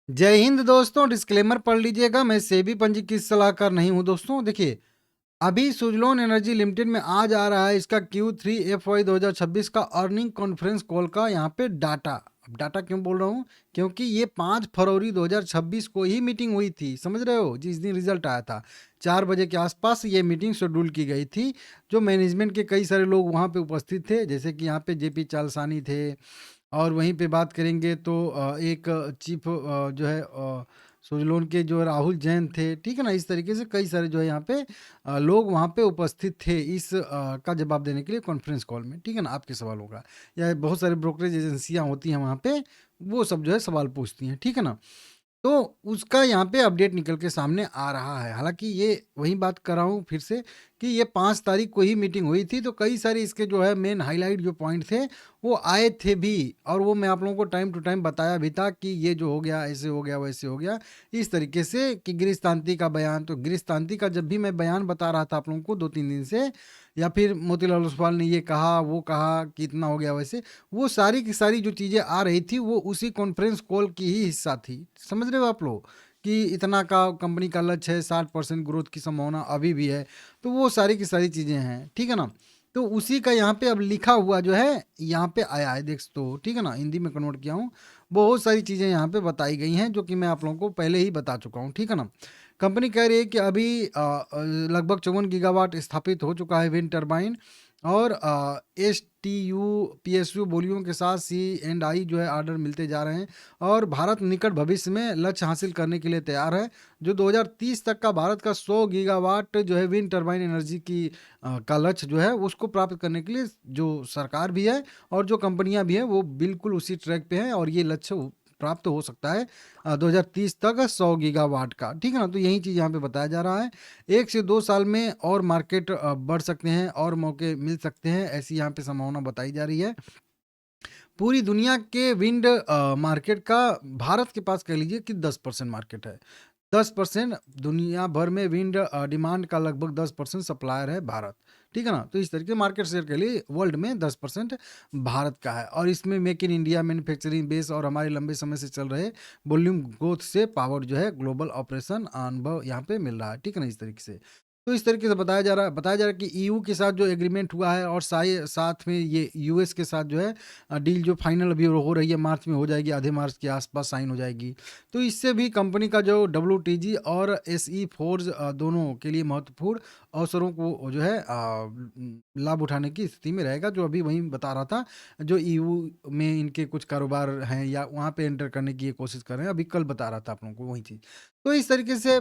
जय हिंद दोस्तों। डिस्क्लेमर पढ़ लीजिएगा, मैं सेबी पंजीकृत सलाहकार नहीं हूं। दोस्तों देखिए, अभी सुजलोन एनर्जी लिमिटेड में आज आ रहा है इसका Q3 FY 2026 का अर्निंग कॉन्फ्रेंस कॉल का यहाँ पे डाटा। अब डाटा क्यों बोल रहा हूँ, क्योंकि ये 5 फरवरी 2026 को ही मीटिंग हुई थी, समझ रहे हो, जिस दिन रिजल्ट आया था 4 बजे के आसपास ये मीटिंग शेड्यूल की गई थी। जो मैनेजमेंट के कई सारे लोग वहाँ पे उपस्थित थे, जैसे कि यहाँ पे JP चालसानी थे, और वहीं पे बात करेंगे तो एक चीफ जो है सुजलोन के जो राहुल जैन थे, ठीक है ना। इस तरीके से कई सारे जो है यहाँ पे लोग वहाँ पे उपस्थित थे इस का जवाब देने के लिए कॉन्फ्रेंस कॉल में, ठीक है ना। आपके सवालों का, या बहुत सारे ब्रोकरेज एजेंसियाँ होती हैं वहाँ पे, वो सब जो है सवाल पूछती हैं, ठीक है ना। तो उसका यहाँ पे अपडेट निकल के सामने आ रहा है। हालांकि ये वही बात कर रहा हूँ फिर से कि ये 5 तारीख को ही मीटिंग हुई थी, तो कई सारे इसके जो है मेन हाईलाइट जो पॉइंट थे वो आए थे भी, और वो मैं आप लोगों को टाइम टू टाइम बताया भी था कि ये जो हो गया ऐसे हो गया वैसे हो गया, इस तरीके से कि गिरिस्तांती का बयान। तो गिरिस्तांती का जब भी मैं बयान बता रहा था आप लोगों को 2-3 दिन से, या फिर मोतीलाल ओसवाल ने ये कहा वो कहा कि इतना हो गया वैसे, वो सारी की सारी जो चीज़ें आ रही थी वो उसी कॉन्फ्रेंस कॉल की ही हिस्सा थी। समझ रहे हो आप लोग कि इतना का कंपनी का लक्ष्य है, 60% ग्रोथ की संभावना अभी भी है, तो वो सारी की सारी चीज़ें हैं, ठीक है ना। तो उसी का यहाँ पे अब लिखा हुआ जो है यहाँ पे आया है, देख तो, ठीक है ना। हिंदी में कन्वर्ट किया हूँ, बहुत सारी चीज़ें यहाँ पे बताई गई हैं जो कि मैं आप लोगों को पहले ही बता चुका हूँ, ठीक है ना। कंपनी कह रही है कि अभी लगभग 54 गीगावाट स्थापित हो चुका है विंड टर्बाइन, और STU PSU बोलियों के साथ C&I जो है ऑर्डर मिलते जा रहे हैं, और भारत निकट भविष्य में लक्ष्य हासिल करने के लिए तैयार है। जो 2030 तक का भारत का 100 गीगावाट जो है विंड टर्बाइन एनर्जी की का लक्ष्य जो है उसको प्राप्त करने के लिए जो सरकार भी है और जो कंपनियां भी हैं वो बिल्कुल उसी ट्रैक पे हैं, और ये लक्ष्य प्राप्त हो सकता है 2030 तक 100 गीगावाट का, ठीक है ना। तो यही चीज़ यहाँ पे बताया जा रहा है। 1 से 2 साल में और मार्केट बढ़ सकते हैं और मौके मिल सकते हैं, ऐसी यहाँ पे संभावना बताई जा रही है। पूरी दुनिया के विंड मार्केट का भारत के पास कह लीजिए कि 10% मार्केट है। 10% दुनिया भर में विंड डिमांड का लगभग 10% सप्लायर है भारत, ठीक है ना। तो इस तरीके मार्केट शेयर के लिए वर्ल्ड में 10% भारत का है, और इसमें make in India manufacturing base और हमारे लंबे समय से चल रहे वॉल्यूम ग्रोथ से पावर जो है ग्लोबल ऑपरेशन अनुभव यहाँ पे मिल रहा है, ठीक है ना। इस तरीके से, तो इस तरीके से बताया जा रहा है कि EU के साथ जो एग्रीमेंट हुआ है, और साथ में ये US के साथ जो है डील जो फाइनल अभी हो रही है, मार्च में हो जाएगी, आधे मार्च के आसपास साइन हो जाएगी। तो इससे भी कंपनी का जो WTG और SE फोर्स दोनों के लिए महत्वपूर्ण अवसरों को जो है लाभ उठाने की स्थिति में रहेगा। जो अभी वही बता रहा था, जो EU में इनके कुछ कारोबार हैं या वहाँ पे एंटर करने की ये कोशिश कर रहे हैं, अभी कल बता रहा था आप लोगों को वही चीज़। तो इस तरीके से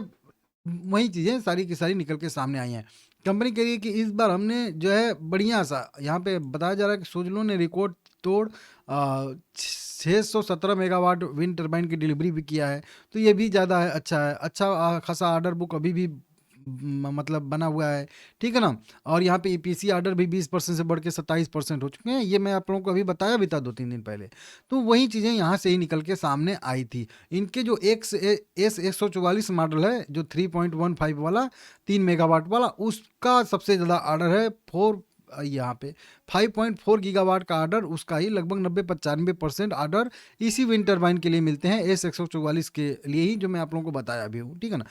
वही चीज़ें सारी की सारी निकल के सामने आई हैं। कंपनी कह रही है कि इस बार हमने जो है बढ़िया सा, यहाँ पे बताया जा रहा है कि सुजलों ने रिकॉर्ड तोड़ 617 मेगावाट विंड टर्बाइन की डिलीवरी भी किया है। तो ये भी ज़्यादा है, अच्छा है, अच्छा खासा ऑर्डर बुक अभी भी मतलब बना हुआ है, ठीक है ना। और यहाँ पे EPC ऑर्डर भी 20% से बढ़ के 27% हो चुके हैं, ये मैं आप लोगों को अभी बताया भी था 2-3 दिन पहले। तो वही चीज़ें यहाँ से ही निकल के सामने आई थी। इनके जो S144 मॉडल है, जो 3.15 वाला 3 मेगावाट वाला, उसका सबसे ज़्यादा ऑर्डर है। यहाँ पे 5.4 गीगावाट का ऑर्डर, उसका ही लगभग 90-95% ऑर्डर इसी विंड टर्बाइन के लिए मिलते हैं, S144 के लिए ही, जो मैं आप लोगों को बताया भी हूँ, ठीक है ना।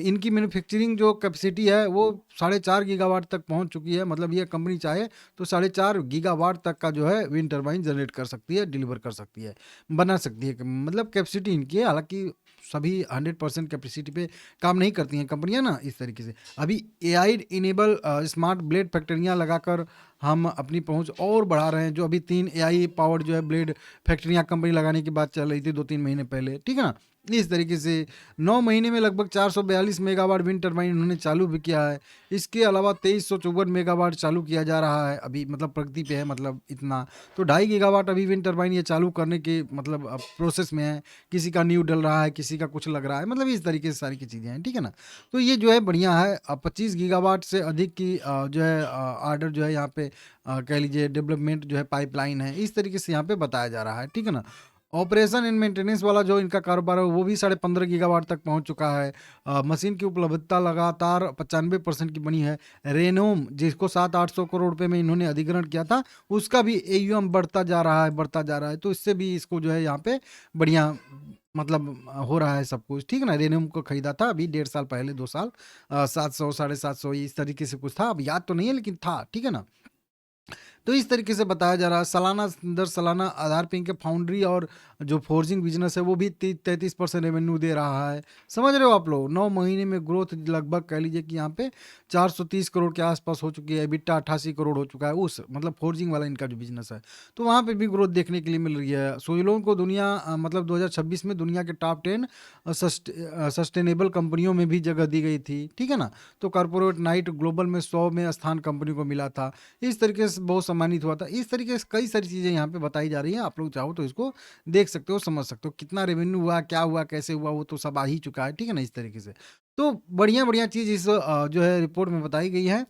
इनकी मैन्युफैक्चरिंग जो कैपेसिटी है वो 4.5 गीगावाट तक पहुँच चुकी है। मतलब ये कंपनी चाहे तो 4.5 गीगावाट तक का जो है विंड टर्बाइन जनरेट कर सकती है, डिलीवर कर सकती है, बना सकती है। मतलब कैपेसिटी इनकी है, हालांकि सभी 100% कैपेसिटी पे काम नहीं करती हैं कंपनियां ना, इस तरीके से। अभी AI इनेबल स्मार्ट ब्लेड फैक्ट्रियां लगाकर हम अपनी पहुंच और बढ़ा रहे हैं। जो अभी 3 AI पावर्ड जो है ब्लेड फैक्ट्रियां कंपनी लगाने की बात चल रही थी 2-3 महीने पहले, ठीक है ना। इस तरीके से 9 महीने में लगभग 442 मेगावाट विंड टर्बाइन उन्होंने चालू भी किया है। इसके अलावा 2354 मेगावाट चालू किया जा रहा है अभी, मतलब प्रगति पे है, मतलब इतना। तो 2.5 गीगावाट अभी विंड टर्बाइन ये चालू करने के मतलब प्रोसेस में है। किसी का न्यू डल रहा है, किसी का कुछ लग रहा है, मतलब इस तरीके से सारी की चीज़ें हैं, ठीक है ना। तो ये जो है बढ़िया है। 25 गीगावाट से अधिक की जो है ऑर्डर जो है यहाँ पे कह लीजिए डेवलपमेंट जो है पाइपलाइन है, इस तरीके से यहाँ पे बताया जा रहा है, ठीक है ना। ऑपरेशन एंड मेंटेनेंस वाला जो इनका कारोबार है वो भी 15.5 गीगावाट तक पहुंच चुका है। मशीन की उपलब्धता लगातार 95% की बनी है। रेनोम, जिसको 700-800 करोड़ रुपए में इन्होंने अधिग्रहण किया था, उसका भी AUM बढ़ता जा रहा है, बढ़ता जा रहा है। तो इससे भी इसको जो है यहाँ पे बढ़िया मतलब हो रहा है सब कुछ, ठीक है ना? रेन्यूम को खरीदा था अभी 1.5 साल पहले, 2 साल 700 साढ़े 700 इस तरीके से कुछ था, अब याद तो नहीं है लेकिन था, ठीक है ना? तो इस तरीके से बताया जा रहा है सालाना दर सालाना आधार पे इनके फाउंड्री और जो फोर्जिंग बिजनेस है वो भी 33% रेवेन्यू दे रहा है। समझ रहे हो आप लोग? 9 महीने में ग्रोथ लगभग कह लीजिए कि यहाँ पे 430 करोड़ के आसपास हो चुकी है, EBITDA 88 करोड़ हो चुका है, उस मतलब फोर्जिंग वाला इनका जो बिजनेस है, तो वहाँ पे भी ग्रोथ देखने के लिए मिल रही है। सोइलोन को दुनिया मतलब 2026 में दुनिया के टॉप 10 सस्टेनेबल कंपनियों में भी जगह दी गई थी, ठीक है ना? तो कॉर्पोरेट नाइट ग्लोबल में 100 में स्थान कंपनी को मिला था। इस तरीके से बहुत सम्मानित हुआ था। इस तरीके से कई सारी चीज़ें यहाँ पे बताई जा रही हैं। आप लोग चाहो तो इसको देख सकते हो, समझ सकते हो। कितना रेवेन्यू हुआ, क्या हुआ, कैसे हुआ, वो तो सब आ ही चुका है, ठीक है ना? इस तरीके से। तो बढ़िया-बढ़िया चीज़ इस जो है रिपोर्ट में बताई गई है।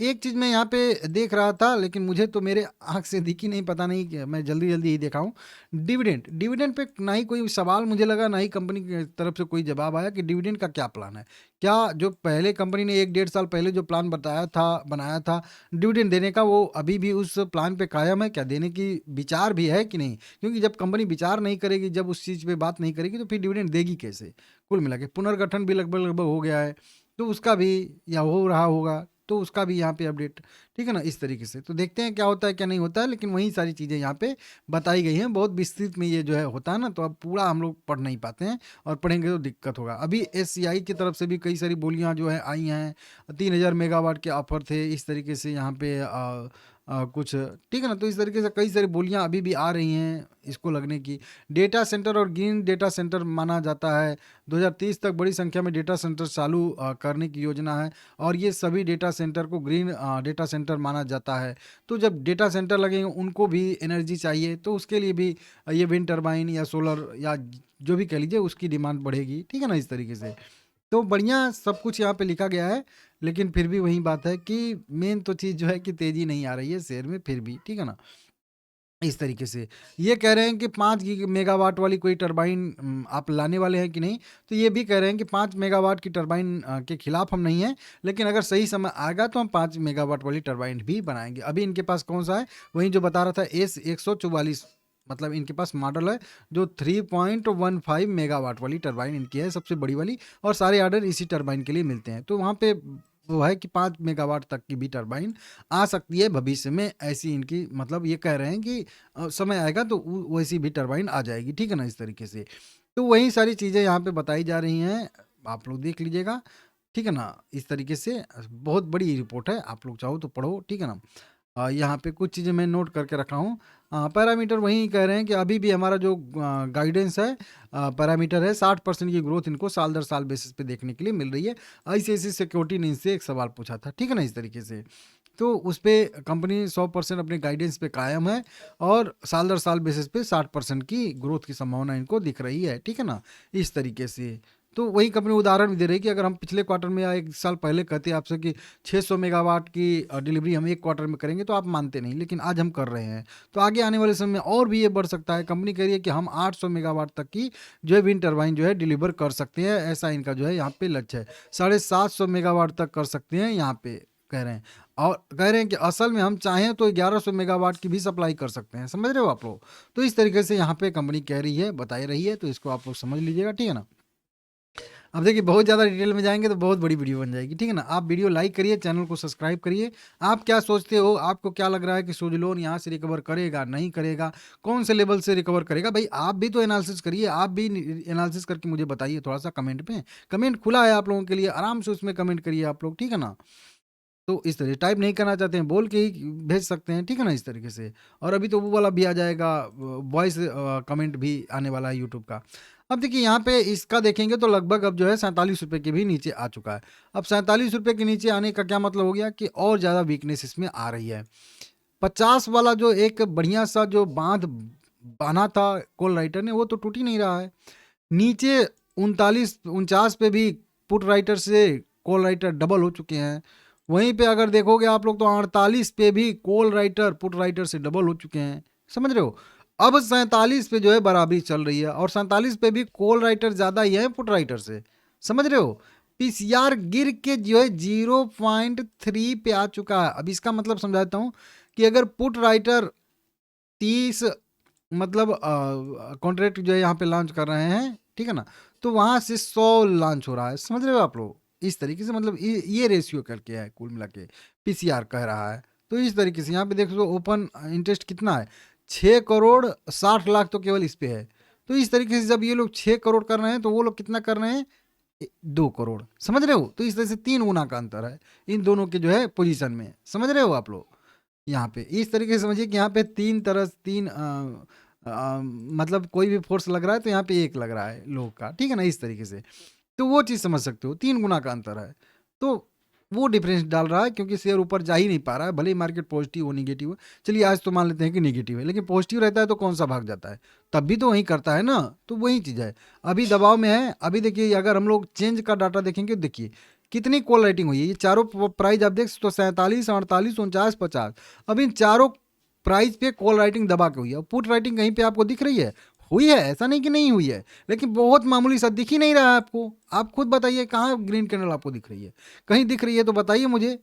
एक चीज़ मैं यहाँ पे देख रहा था लेकिन मुझे तो मेरे आँख से दिखी नहीं, पता नहीं कि मैं जल्दी-जल्दी ही देखा हूँ। डिविडेंड, डिविडेंड पे ना ही कोई सवाल मुझे लगा, ना ही कंपनी की तरफ से कोई जवाब आया कि डिविडेंड का क्या प्लान है? क्या जो पहले कंपनी ने 1 डेढ़ साल पहले जो प्लान बताया था, बनाया था डिविडेंड देने का, वो अभी भी उस प्लान पे कायम है क्या? देने की विचार भी है कि नहीं? क्योंकि जब कंपनी विचार नहीं करेगी, जब उस चीज़ पे बात नहीं करेगी, तो फिर डिविडेंड देगी कैसे? कुल मिला के पुनर्गठन भी लगभग-लगभग हो गया है, तो उसका भी या हो रहा होगा, तो उसका भी यहाँ पे अपडेट, ठीक है ना? इस तरीके से। तो देखते हैं क्या होता है, क्या नहीं होता है, लेकिन वही सारी चीज़ें यहाँ पे बताई गई हैं। बहुत विस्तृत में ये जो है होता है ना, तो अब पूरा हम लोग पढ़ नहीं पाते हैं और पढ़ेंगे तो दिक्कत होगा। अभी एससीआई की तरफ से भी कई सारी बोलियाँ जो है आई हैं। 3000 मेगावाट के ऑफर थे, इस तरीके से यहाँ पे कुछ, ठीक है ना? तो इस तरीके से कई सारी बोलियां अभी भी आ रही हैं इसको लगने की। डेटा सेंटर और ग्रीन डेटा सेंटर माना जाता है। 2030 तक बड़ी संख्या में डेटा सेंटर चालू करने की योजना है और ये सभी डेटा सेंटर को ग्रीन डेटा सेंटर माना जाता है। तो जब डेटा सेंटर लगेंगे उनको भी एनर्जी चाहिए, तो उसके लिए भी ये विंड टर्बाइन या सोलर या जो भी कह लीजिए उसकी डिमांड बढ़ेगी, ठीक है ना? इस तरीके से तो बढ़िया सब कुछ यहाँ पे लिखा गया है, लेकिन फिर भी वही बात है कि मेन तो चीज़ जो है कि तेज़ी नहीं आ रही है शेयर में फिर भी, ठीक है ना? इस तरीके से। ये कह रहे हैं कि 5 मेगावाट वाली कोई टरबाइन आप लाने वाले हैं कि नहीं? तो ये भी कह रहे हैं कि 5 मेगावाट की टरबाइन के खिलाफ हम नहीं हैं, लेकिन अगर सही समय आएगा तो हम 5 मेगावाट वाली टरबाइन भी बनाएँगे। अभी इनके पास कौन-सा है? वही जो बता रहा था एस 144, मतलब इनके पास मॉडल है जो 3.15 मेगावाट वाली टरबाइन इनकी है, सबसे बड़ी वाली, और सारे ऑर्डर इसी टरबाइन के लिए मिलते हैं। तो वहाँ पे वो है कि 5 मेगावाट तक की भी टरबाइन आ सकती है भविष्य में, ऐसी इनकी मतलब ये कह रहे हैं कि समय आएगा तो वैसी भी टरबाइन आ जाएगी, ठीक है ना? इस तरीके से। तो वही सारी चीज़ें यहाँ पे बताई जा रही हैं, आप लोग देख लीजिएगा, ठीक है ना? इस तरीके से बहुत बड़ी रिपोर्ट है, आप लोग चाहो तो पढ़ो, ठीक है ना? यहाँ पे कुछ चीज़ें मैं नोट करके रखा हूँ। पैरामीटर वही कह रहे हैं कि अभी भी हमारा जो गाइडेंस है, पैरामीटर है, 60% की ग्रोथ इनको साल दर साल बेसिस पे देखने के लिए मिल रही है। आईसीआईसीआई सिक्योरिटी ने इनसे एक सवाल पूछा था, ठीक है ना? इस तरीके से। तो उस पे कंपनी 100% अपने गाइडेंस पे कायम है और साल दर साल बेसिस पे 60% की ग्रोथ की संभावना इनको दिख रही है, ठीक है ना? इस तरीके से। तो वही कंपनी उदाहरण भी दे रही है कि अगर हम पिछले क्वार्टर में या 1 साल पहले कहते आपसे कि 600 मेगावाट की डिलीवरी हम 1 क्वार्टर में करेंगे, तो आप मानते नहीं, लेकिन आज हम कर रहे हैं। तो आगे आने वाले समय में और भी ये बढ़ सकता है। कंपनी कह रही है कि हम 800 मेगावाट तक की जो है विंड टरबाइन जो है डिलीवर कर सकते हैं, ऐसा इनका जो है यहाँ पे लक्ष्य है। 750 मेगावाट तक कर सकते हैं यहाँ पे कह रहे हैं, और कह रहे हैं कि असल में हम चाहें तो 1100 मेगावाट की भी सप्लाई कर सकते हैं। समझ रहे हो आप लोग? तो इस तरीके से यहाँ पे कंपनी कह रही है, बताई रही है, तो इसको आप लोग समझ लीजिएगा, ठीक है ना? अब देखिए बहुत ज़्यादा डिटेल में जाएँगे तो बहुत बड़ी वीडियो बन जाएगी, ठीक है ना? आप वीडियो लाइक करिए, चैनल को सब्सक्राइब करिए। आप क्या सोचते हो? आपको क्या लग रहा है कि सुज़लोन यहाँ से रिकवर करेगा, नहीं करेगा? कौन से लेवल से रिकवर करेगा? भई आप भी तो एनालिसिस करिए, आप भी एनालिसिस करके मुझे बताइए थोड़ा-सा कमेंट में। कमेंट खुला है आप लोगों के लिए, आराम से उसमें कमेंट करिए आप लोग, ठीक है ना? तो इस तरह टाइप नहीं करना चाहते हैं, बोल के ही भेज सकते हैं, ठीक है ना? इस तरीके से। और अभी तो वो वाला भी आ जाएगा, वॉइस कमेंट भी आने वाला है यूट्यूब का। अब देखिए यहाँ पे इसका देखेंगे तो लगभग अब जो है ₹47 के भी नीचे आ चुका है। अब ₹47 के नीचे आने का क्या मतलब हो गया कि और ज़्यादा वीकनेस इसमें आ रही है। 50 वाला जो एक बढ़िया-सा जो बाँध बाँधा था कॉल राइटर ने, वो तो टूट ही नहीं रहा है। नीचे 39-49 पे भी पुट राइटर से कॉल राइटर डबल हो चुके हैं। वहीं पे अगर देखोगे आप लोग तो 48 पे भी कॉल राइटर पुट राइटर से डबल हो चुके हैं। समझ रहे हो? अब 47 पे जो है बराबरी चल रही है और 47 पे भी कॉल राइटर ज़्यादा ही है पुट राइटर से। समझ रहे हो? पीसीआर गिर के जो है 0.3 पे आ चुका है। अब इसका मतलब समझाता हूँ कि अगर पुट राइटर 30 मतलब कॉन्ट्रैक्ट जो है यहाँ पे लॉन्च कर रहे हैं, ठीक है ना? तो वहाँ से 100 लॉन्च हो रहा है, समझ रहे हो आप लोग? इस तरीके से मतलब ये रेशियो करके है कुल मिला के, पीसीआर कह रहा है। तो इस तरीके से यहाँ पे देख लो ओपन इंटरेस्ट कितना है, 6 करोड़ 60 लाख तो केवल इस पे है। तो इस तरीके से जब ये लोग 6 करोड़ कर रहे हैं तो वो लोग कितना कर रहे हैं, 2 करोड़, समझ रहे हो? तो इस तरह से 3 गुना का अंतर है इन दोनों के जो है पोजीशन में, समझ रहे हो आप लोग? यहाँ पे इस तरीके से समझिए कि यहाँ पे 3 तरह 3 मतलब कोई भी फोर्स लग रहा है तो यहाँ पे 1 लग रहा है लोग का, ठीक है ना? इस तरीके से। तो वो चीज़ समझ सकते हो, 3 गुना का अंतर है। तो वो डिफरेंस डाल रहा है क्योंकि शेयर ऊपर जा ही नहीं पा रहा है, भले ही मार्केट पॉजिटिव हो, नेगेटिव हो। चलिए आज तो मान लेते हैं कि नेगेटिव है, लेकिन पॉजिटिव रहता है तो कौन-सा भाग जाता है? तब भी तो वही करता है ना, तो वही चीज़ है। अभी दबाव में है, अभी देखिए अगर हम लोग चेंज का डाटा देखेंगे, देखिए कितनी कॉल राइटिंग हुई है। ये चारों प्राइस आप देख सकते हो, 47, 48, 49, 50। अब इन चारों प्राइस पे कॉल राइटिंग दबा के हुई है। पुट राइटिंग कहीं पे आपको दिख रही है? हुई है, ऐसा नहीं कि नहीं हुई है, लेकिन बहुत मामूली सा, दिख ही नहीं रहा है आपको। आप खुद बताइए कहाँ ग्रीन कैंडल आपको दिख रही है? कहीं दिख रही है तो बताइए मुझे।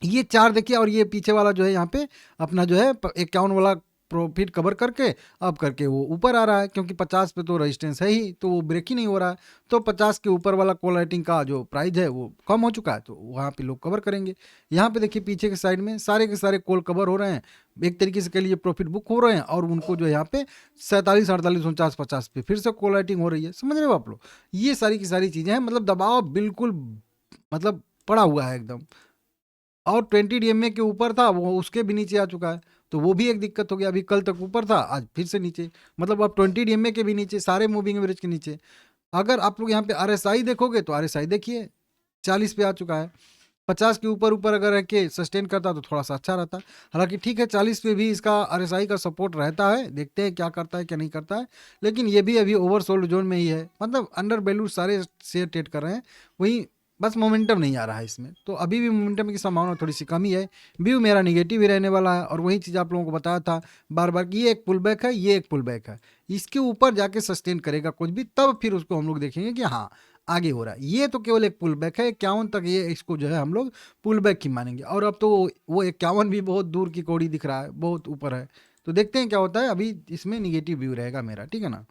ये 4 देखिए, और ये पीछे वाला जो है यहाँ पे अपना जो है 51 वाला प्रॉफिट कवर करके अब करके वो ऊपर आ रहा है, क्योंकि 50 पे तो रेजिस्टेंस है ही, तो वो ब्रेक ही नहीं हो रहा है। तो 50 के ऊपर वाला कॉल राइटिंग का जो प्राइस है वो कम हो चुका है, तो वहाँ पे लोग कवर करेंगे। यहाँ पे देखिए पीछे के साइड में सारे के सारे कॉल कवर हो रहे हैं, एक तरीके से कह लीजिए प्रॉफिट बुक हो रहे हैं, और उनको जो है यहाँ पे 47, 48, 49, 50 पे फिर से कॉल राइटिंग हो रही है, समझ रहे हो आप लोग? ये सारी की सारी चीज़ें हैं, मतलब दबाव बिल्कुल मतलब पड़ा हुआ है एकदम। और 20 डीएमए के ऊपर था, वो उसके भी नीचे आ चुका है, तो वो भी एक दिक्कत हो गया। अभी कल तक ऊपर था, आज फिर से नीचे, मतलब अब 20 डीएमए के भी नीचे, सारे मूविंग एवरेज के नीचे। अगर आप लोग यहाँ पे आरएसआई देखोगे तो आरएसआई देखिए 40 पे आ चुका है। 50 के ऊपर ऊपर अगर रह के सस्टेन करता तो थोड़ा सा अच्छा रहता। हालांकि ठीक है, 40 पे भी इसका आरएसआई का सपोर्ट रहता है, देखते हैं क्या करता है क्या नहीं करता है। लेकिन ये भी अभी ओवरसोल्ड जोन में ही है, मतलब अंडर वैल्यू सारे शेयर ट्रेड कर रहे हैं। वहीं बस मोमेंटम नहीं आ रहा है इसमें, तो अभी भी मोमेंटम की संभावना थोड़ी सी कमी है। व्यू मेरा निगेटिव ही रहने वाला है, और वही चीज़ आप लोगों को बताया था बार बार कि ये एक पुल बैक है, ये एक पुल बैक है। इसके ऊपर जाके सस्टेन करेगा कुछ भी, तब फिर उसको हम लोग देखेंगे कि हाँ आगे हो रहा है। ये तो केवल एक पुल बैक है, 51 तक ये इसको जो है हम लोग पुल बैक ही मानेंगे। और अब तो वो 51 भी बहुत दूर की कौड़ी दिख रहा है, बहुत ऊपर है। तो देखते हैं क्या होता है, अभी इसमें निगेटिव व्यू रहेगा मेरा, ठीक है ना?